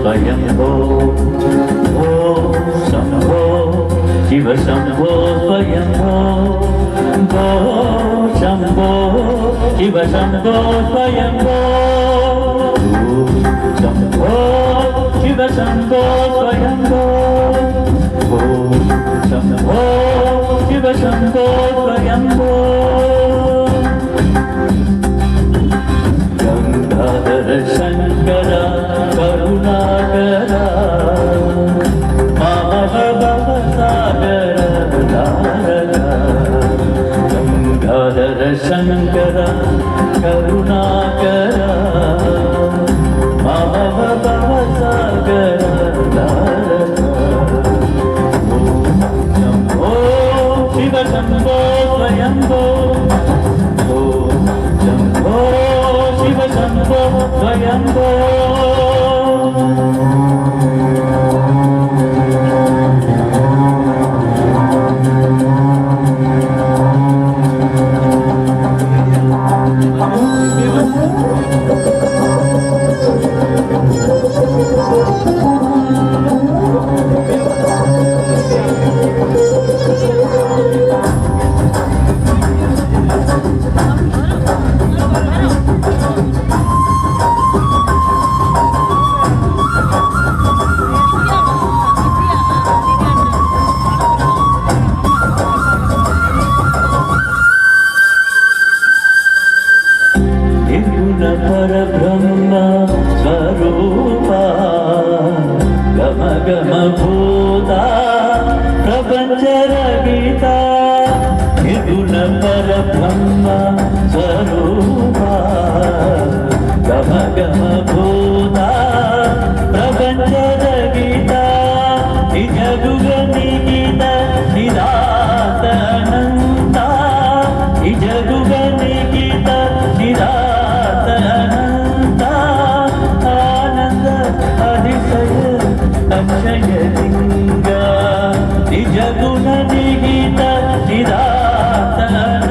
स्वयंभो शंभो शिव शंभो स्वयंभो शंभो शिव शंभो स्वयंभो शंभो शिव शंभो स्वयंभो शंभो शिव शंभो स्वयंभो गंगाधर शंकर करुणाकर गंगाधर शंकर करुणाकर भवसागर शंभो शिव शंभो स्वयंभो शंभो शिव शंभो स्वयंभो परब्रह्म स्वरूपा गम गम भूता प्रपंच रहिता निर्गुण परब्रह्म स्वरूपा गम गम भूता प्रपंच रहिता निज गुग निहित निरातनंता निज गुग निहित अक्षयलिंग निज गुण निहित निरातनंता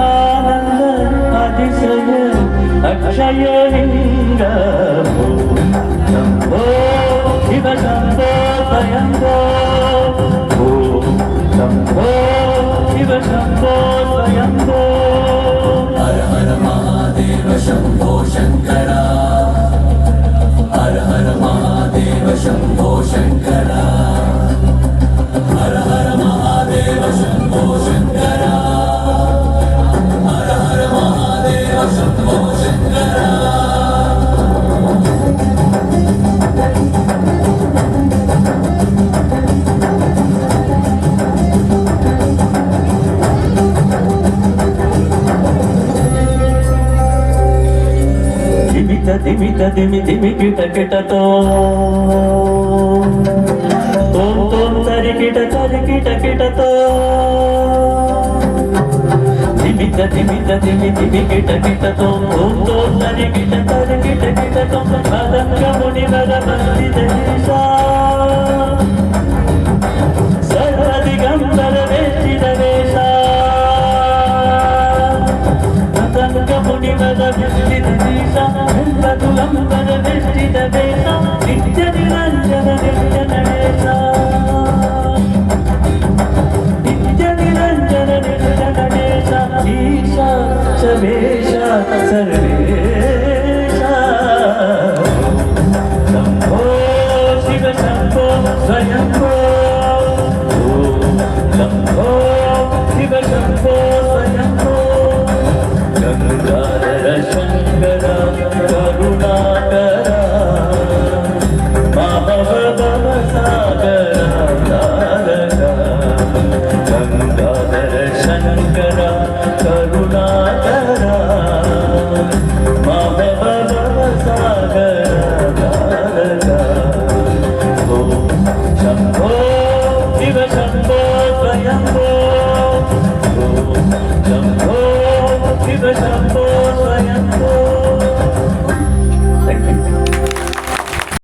आनंद अतिशय अक्षयलिंग शंभो शिव शंभो स्वयंभो शंभो शिव शंभो स्वयंभो हर हर महादेव शंभो शंकरा हर हर महादेव शंभो शंकरा हर हर महादेव शंभो शंकरा हर हर महादेव शंभो शंकरा धिमित धिमि धिमि किट किटतो तोम तोम तरि किट किटतो धिमित धिमि धिमि किट किटतो तोम तोम तरि किट किटतो पदंग मुनिवर वंदितैषा सर्वदिगंबर वेष्टित वेषा पदंग मुनिवर वंदितैषा तुलंबर वेष्टित वेषा नित्य निरंजन निर्जनवेषा नित्य निरंजन निर्जनवेषा ईशा सर्वेशा सर्वे